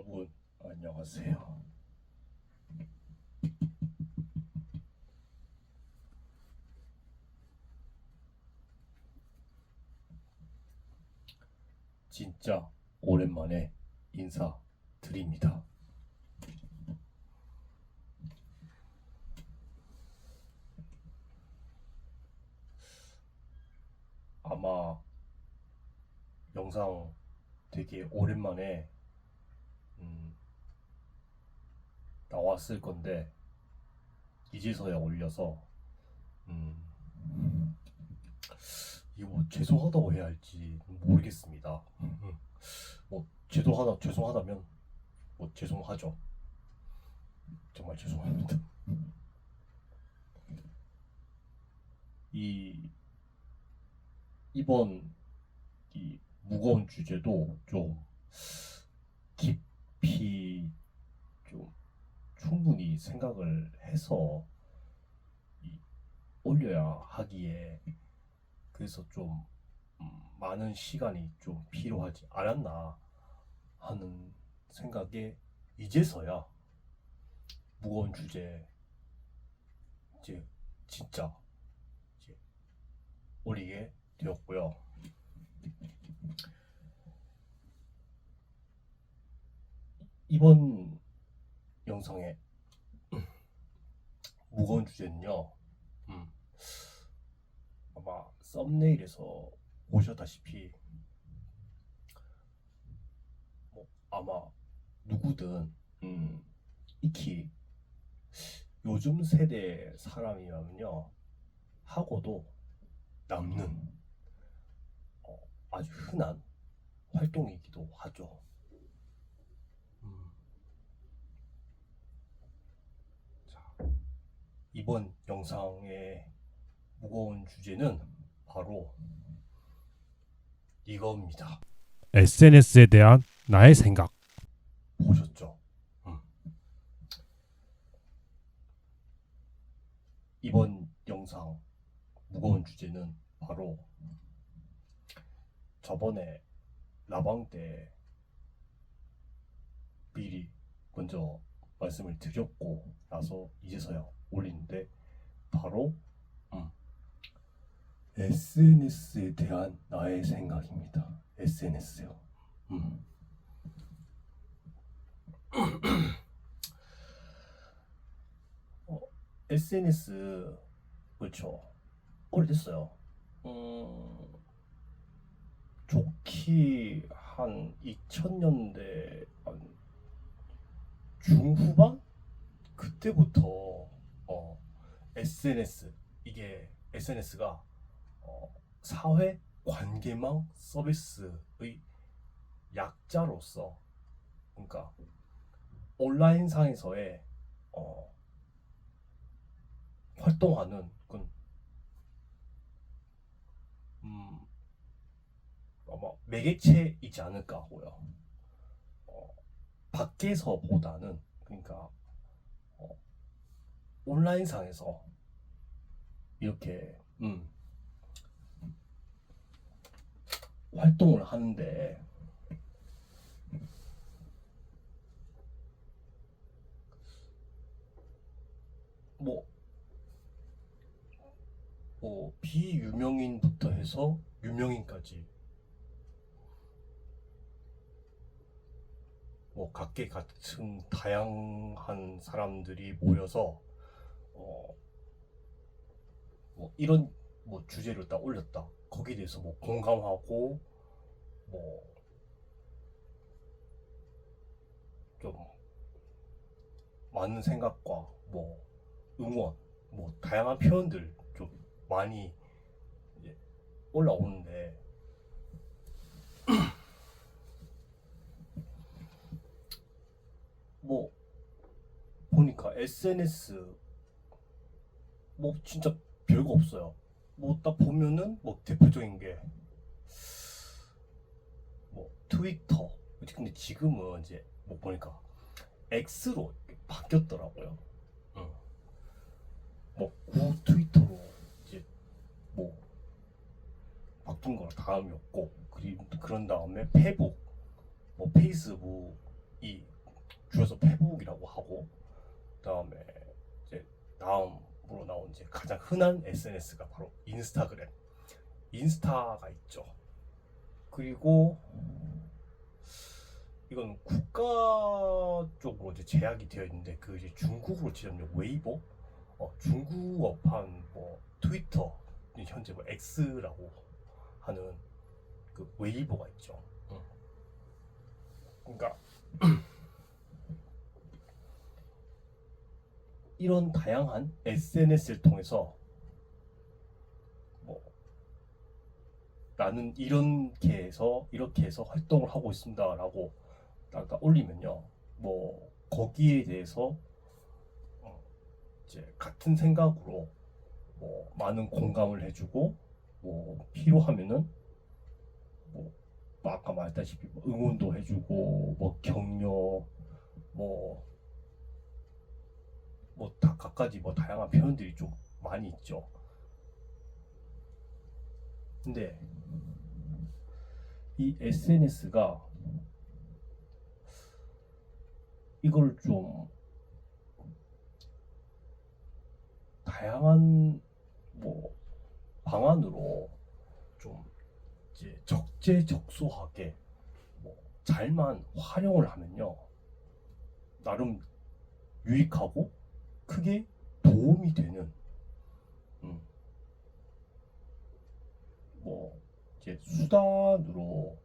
여러분 안녕하세요. 진짜 오랜만에 인사드립니다. 아마 영상 되게 오랜만에 나왔을 건데 이제서야 올려서 이거 뭐 죄송하다고 해야 할지 모르겠습니다. 뭐 죄송하다면 뭐 죄송하죠. 정말 죄송합니다. 이 이번 이 무거운 주제도 좀 깊이 좀 충분히 생각을 해서 이 올려야 하기에 그래서 좀 많은 시간이 좀 필요하지 않았나 하는 생각에 이제서야 무거운 주제 이제 진짜 이제 올리게 되었고요. 이번 영상의 무거운 주제는요. 아마 썸네일에서 보셨다시피 뭐 아마 누구든 익히 요즘 세대 사람이라면요 하고도 남는 아주 흔한 활동이기도 하죠. 자, 이번 영상의 무거운 주제는 바로 이겁니다. SNS에 대한 나의 생각. 보셨죠? 이번 영상 무거운 주제는 바로 저번에 라방 때 미리 먼저 말씀을 드렸고 나서 이제서야 올리는데 바로 SNS에 대한 나의 생각입니다. SNS요. SNS 그렇죠. 오래됐어요. 좋기 한 2000년대 중후반 그때부터 SNS 이게 SNS가 사회 관계망 서비스의 약자로서 그러니까 온라인상에서의 활동하는 그 아마 매개체이지 않을까 하고요. 밖에서보다는 그러니까 온라인상에서 이렇게 활동을 하는데 뭐 비유명인부터 해서 유명인까지 뭐 각계각층 다양한 사람들이 모여서 뭐 이런 뭐 주제를 딱 올렸다. 거기에 대해서 뭐 공감하고 뭐 좀 많은 생각과 뭐 응원 뭐 다양한 표현들 좀 많이 이제 올라오는데 뭐 보니까 SNS 뭐 진짜 별거 없어요. 뭐 딱 보면은 뭐 대표적인 게 뭐 트위터. 근데 지금은 이제 뭐 보니까 X로 바뀌었더라고요. 뭐 트위터로 이제 뭐 바뀐 거 다음이었고 그리고 그런 다음에 페북, 뭐 페이스북이 줄여서 페북이라고 하고, 그다음에 이제 다음으로 나온 이제 가장 흔한 SNS가 바로 인스타가 있죠. 그리고 이건 국가 쪽으로 이제 제약이 되어 있는데, 그 이제 중국으로 치면 웨이보, 중국어판 뭐 트위터, 현재 뭐 X라고 하는 그 웨이보가 있죠. 그러니까 이런 다양한 SNS를 통해서 뭐 나는 이렇게 해서 활동을 하고 있습니다라고 딱 올리면요, 뭐 거기에 대해서 이제 같은 생각으로 뭐 많은 공감을 해주고, 뭐 필요하면은 뭐 아까 말했다시피 뭐 응원도 해주고, 뭐 격려, 뭐 다 갖가지 뭐 다양한 표현들이 좀 많이 있죠. 근데 이 SNS가 이걸 좀 다양한 뭐 방안으로 좀 이제 적재적소하게 뭐 잘만 활용을 하면요, 나름 유익하고 크게 도움이 되는 뭐 이제 수단으로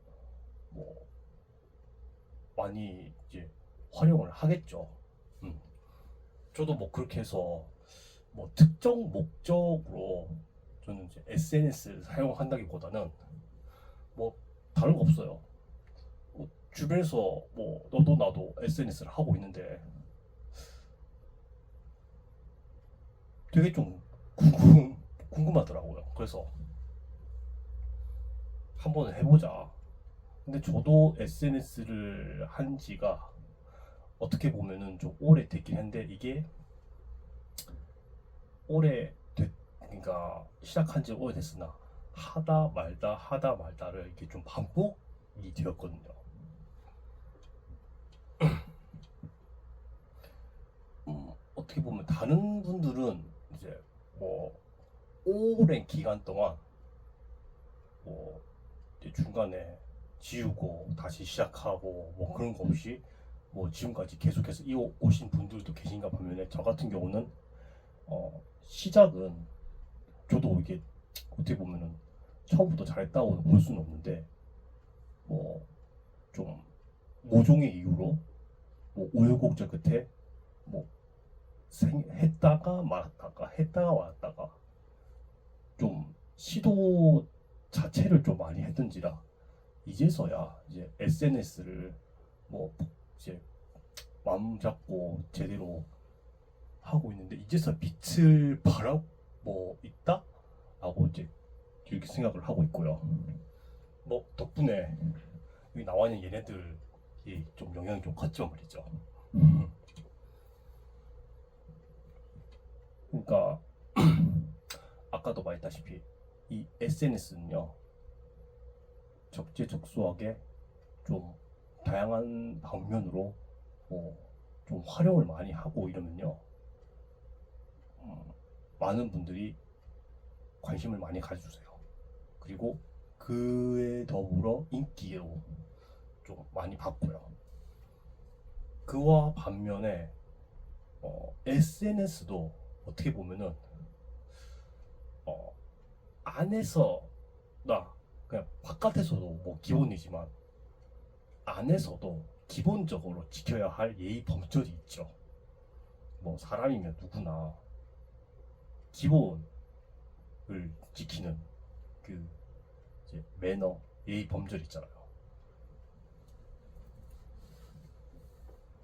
뭐 많이 이제 활용을 하겠죠. 저도 뭐 그렇게 해서 뭐 특정 목적으로 저는 이제 SNS를 사용한다기보다는 뭐 다른 거 없어요. 뭐 주변에서 뭐 너도 나도 SNS를 하고 있는데 되게 좀 궁금하더라고요. 그래서 한번 해보자. 근데 저도 SNS를 한 지가 어떻게 보면은 좀 오래 됐긴 한데, 이게 그러니까 시작한 지 오래됐으나 하다 말다를 이렇게 좀 반복이 되었거든요. 어떻게 보면 다른 분들은 이제 뭐 오랜 기간 동안 뭐 이제 중간에 지우고 다시 시작하고 뭐 그런 거 없이 뭐 지금까지 계속해서 이어오신 분들도 계신가 반면에, 저 같은 경우는 시작은 저도 이게 어떻게 보면은 처음부터 잘했다고 볼 수는 없는데, 뭐 좀 모종의 이유로 뭐 우여곡절 끝에 뭐 했다가 말았다가 좀 시도 자체를 좀 많이 했던지라 이제서야 이제 SNS를 뭐 이제 마음 잡고 제대로 하고 있는데, 이제서 빛을 발하고 있다라고 이제 이렇게 생각을 하고 있고요. 뭐 덕분에 여기 나와 있는 얘네들이 좀 영향이 좀 컸죠 말이죠. 그러니까 아까도 말했다시피 이 SNS는요, 적재적소하게 좀 다양한 방면으로 좀 활용을 많이 하고 이러면요, 많은 분들이 관심을 많이 가져주세요. 그리고 그에 더불어 인기로 좀 많이 받고요. 그와 반면에 SNS도 어떻게 보면은 안에서 나 그냥 바깥에서도 뭐 기본이지만 안에서도 기본적으로 지켜야 할 예의 범절이 있죠. 뭐 사람이면 누구나 기본을 지키는 그 이제 매너, 예의 범절 있잖아요.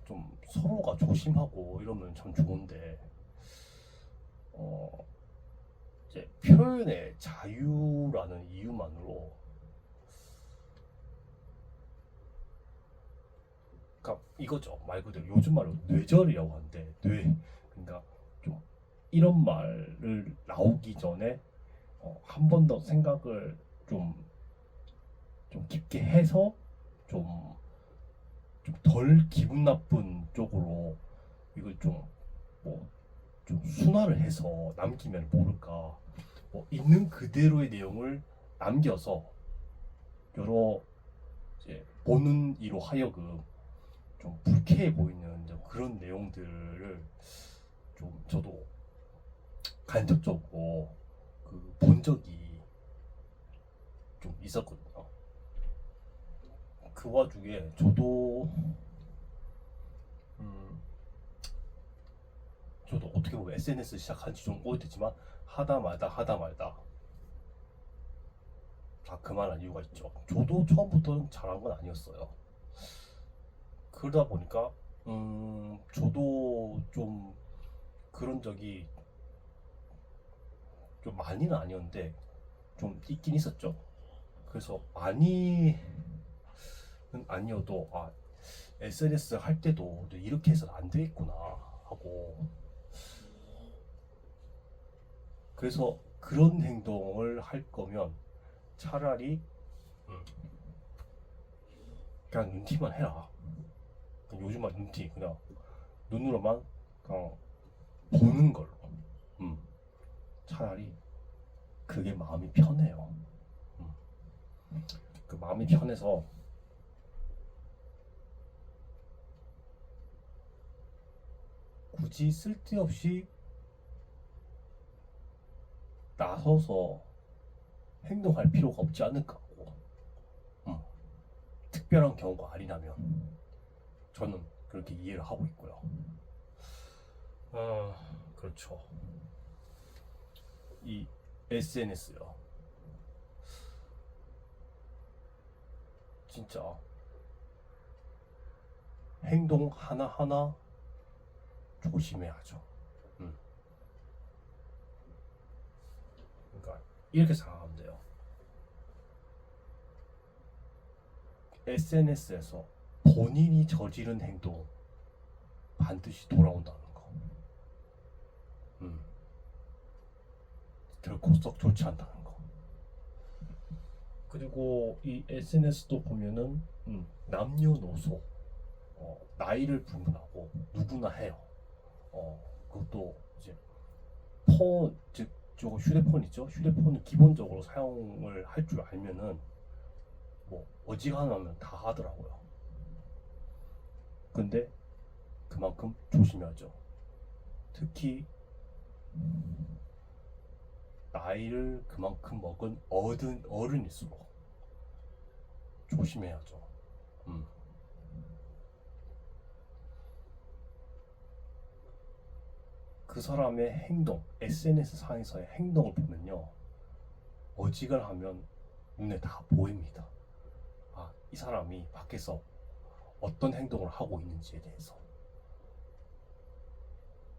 좀 서로가 조심하고 이러면 참 좋은데, 이제 표현의 자유라는 이유만으로, 그러니까 이거죠. 말 그대로 요즘 말로 뇌절이라고 하는데, 그러니까 좀 이런 말을 나오기 전에 한 번 더 생각을 좀 깊게 해서 좀 좀 덜 기분 나쁜 쪽으로 이걸 좀 뭐 좀 순화를 해서 남기면 모를까. 뭐 있는 그대로의 내용을 남겨서 여러 이제 보는 이로 하여금 좀 불쾌해 보이는 좀 그런 내용들을 좀 저도 간접적으로 그 본 적이 좀 있었거든요. 그 와중에 저도 음, 저도 어떻게 보면 SNS 시작한 지 좀 오래됐지만 하다 말다 다 그만한 이유가 있죠. 저도 처음부터는 잘한 건 아니었어요. 그러다 보니까 저도 좀 그런 적이 좀 많이는 아니었는데 좀 있긴 있었죠. 그래서 많이는 아니어도 SNS 할 때도 이렇게 해서는 안 되겠구나 하고, 그래서 그런 행동을 할 거면 차라리 음, 그냥 눈티만 해라. 요즘은 눈티 그냥 눈으로만 그냥 보는 걸로. 음, 차라리 그게 마음이 편해요. 음, 그 마음이 편해서 굳이 쓸데없이 나서서 행동할 필요가 없지 않을까 하고, 음, 특별한 경우가 아니라면 저는 그렇게 이해를 하고 있고요. 그렇죠. 이 SNS요. 진짜 행동 하나하나 조심해야죠. 음. 그러니까 이렇게 생각하면 돼요. SNS에서 본인이 저지른 행동 반드시 돌아온다는 거. 음. 결코 썩 좋지 않다는 거. 그리고 이 SNS도 보면은 남녀노소 나이를 불문하고 누구나 해요. 그것도 이제 즉 저 휴대폰 있죠? 휴대폰은 기본적으로 사용을 할 줄 알면은 뭐 어지간하면 다 하더라고요. 근데 그만큼 조심해야죠. 특히 나이를 그만큼 먹은 어른일수록 조심해야죠. 음. 그 사람의 행동, SNS 상에서의 행동을 보면요, 어지간하면 눈에 다 보입니다. 이 사람이 밖에서 어떤 행동을 하고 있는지에 대해서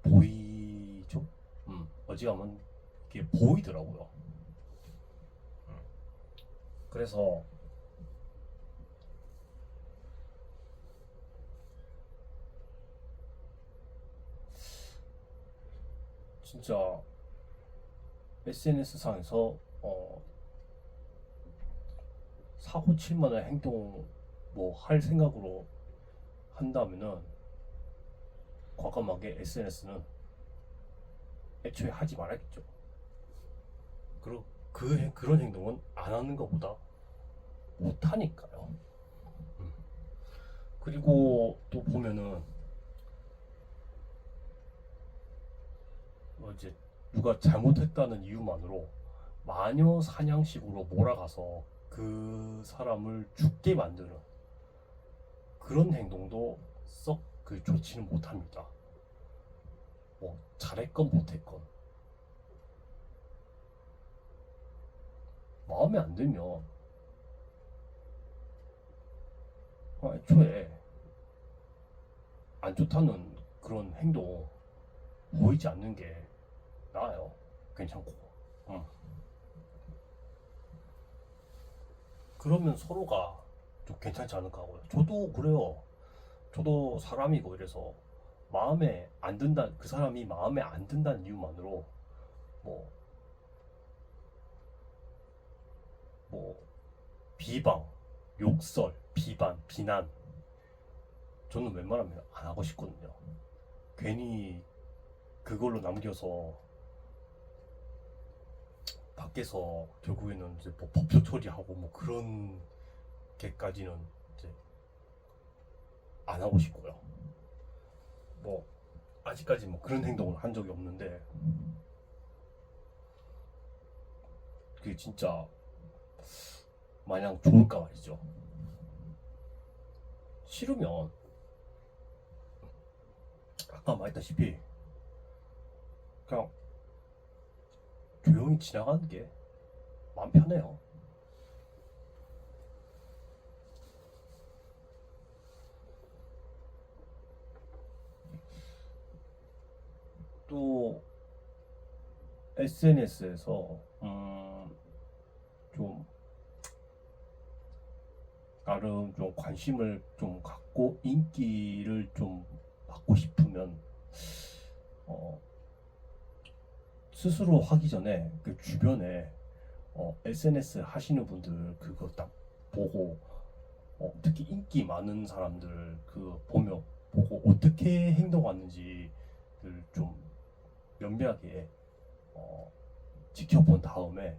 보이죠? 어지간하면 이게 보이더라고요. 그래서 진짜 SNS 상에서 사고 칠 만한 행동 뭐 할 생각으로 한다면은 과감하게 SNS는 애초에 하지 말아야겠죠. 그리고 그런 행동은 안 하는 것보다 못 하니까요. 그리고 또 보면은 이제 누가 잘못했다는 이유만으로 마녀 사냥식으로 몰아가서 그 사람을 죽게 만드는 그런 행동도 썩 좋지는 못합니다. 뭐 잘했건 못했건 마음에 안 들면 애초에 안 좋다는 그런 행동 보이지 않는 게 나아요. 괜찮고. 응. 그러면 서로가 좀 괜찮지 않을까 하고요. 저도 그래요. 저도 사람이고 이래서 마음에 안 든다, 그 사람이 마음에 안 든다는 이유만으로 뭐, 뭐, 비방, 욕설, 비반, 비난 저는 웬만하면 안 하고 싶거든요. 괜히 그걸로 남겨서 밖에서 결국에는 이제 뭐 법조 처리하고 뭐 그런 게까지는 이제 안 하고 싶고요. 뭐 아직까지 뭐 그런 행동을 한 적이 없는데 그게 진짜 마냥 좋을까 말이죠. 싫으면 아까 말했다시피 그냥 조용히 지나가는 게 마음 편해요. 또 SNS에서 좀 나름 좀 관심을 좀 갖고 인기를 좀 받고 싶으면 스스로 하기 전에 그 주변에 SNS 하시는 분들 그거 딱 보고 특히 인기 많은 사람들 그 보고 어떻게 행동하는지를 좀 면밀하게 지켜본 다음에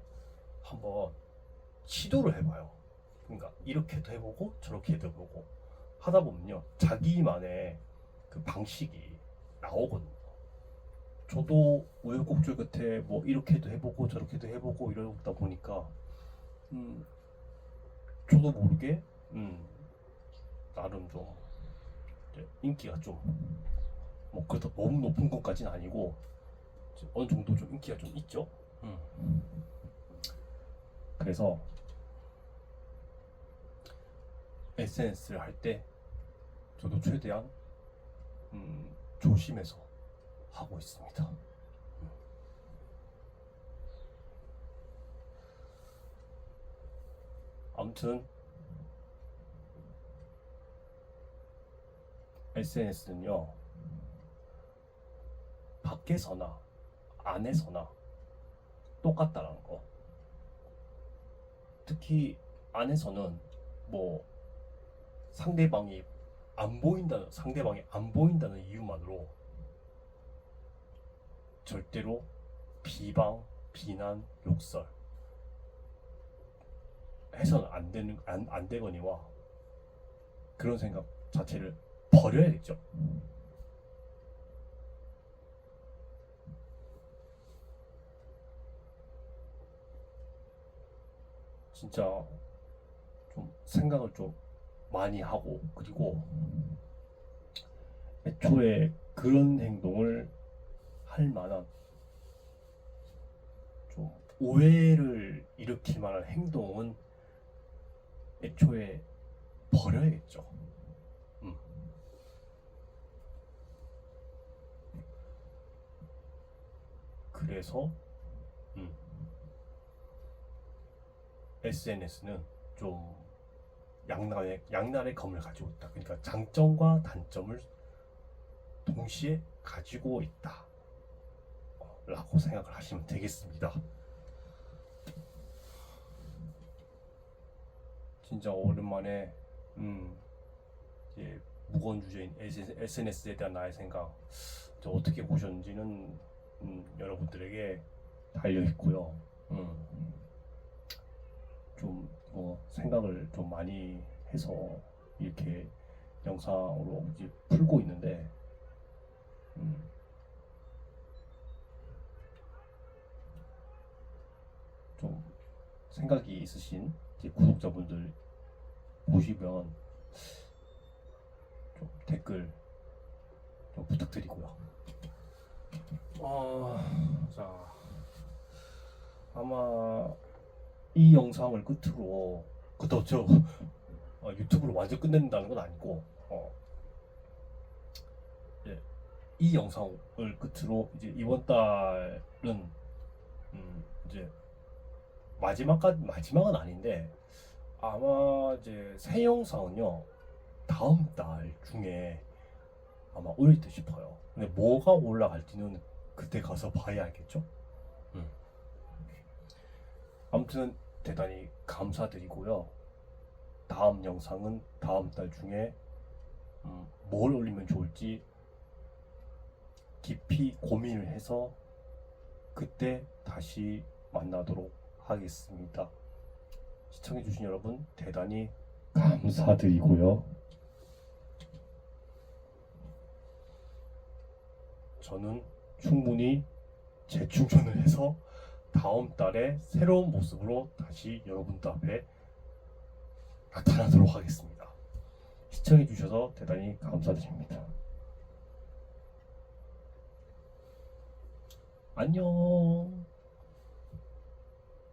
한번 시도를 해봐요. 그러니까 이렇게도 해보고 저렇게도 해보고 하다 보면요 자기만의 그 방식이 나오거든요. 저도 우여곡절 끝에 뭐 이렇게도 해보고 저렇게도 해보고 이러다 보니까 저도 모르게 나름 좀 이제 인기가 좀 뭐 그렇다 너무 높은 것까지는 아니고 어느 정도 좀 인기가 좀 있죠. 그래서 SNS를 할 때 저도 최대한 조심해서 하고 있습니다. 아무튼 SNS는요 밖에서나 안에서나 똑같다라는 거. 특히 안에서는 뭐 상대방이 안 보인다는 이유만으로 절대로 비방, 비난, 욕설 해서는 안 되거니와 그런 생각 자체를 버려야겠죠. 진짜 좀 생각을 좀 많이 하고 그리고 애초에 그런 행동을 할 만한 좀 오해를 일으킬 만한 행동은 애초에 버려야겠죠. 음. 그래서 SNS는 좀 양날의 검을 가지고 있다. 그러니까 장점과 단점을 동시에 가지고 있다. 라고 생각을 하시면 되겠습니다. 진짜 오랜만에 이제 무거운 주제인 SNS에 대한 나의 생각 어떻게 보셨는지는 여러분들에게 달려 있고요. 좀 생각을 좀 많이 해서 이렇게 영상으로 이제 풀고 있는데 좀 생각이 있으신 이제 구독자분들 보시면 좀 댓글 좀 부탁드리고요. 자 아마 이 영상을 끝으로 그렇다고 저 유튜브를 완전 끝낸다는 건 아니고 예, 이 영상을 끝으로 이제 이번 달은 이제 마지막은 아닌데 아마 이제 새 영상은요 다음 달 중에 아마 올릴 듯 싶어요. 근데 뭐가 올라갈지는 그때 가서 봐야 알겠죠? 아무튼 대단히 감사드리고요. 다음 영상은 다음 달 중에 뭘 올리면 좋을지 깊이 고민을 해서 그때 다시 만나도록 하겠습니다. 시청해주신 여러분 대단히 감사드리고요. 저는 충분히 재충전을 해서 다음 달에 새로운 모습으로 다시 여러분들 앞에 나타나도록 하겠습니다. 시청해주셔서 대단히 감사드립니다. 안녕.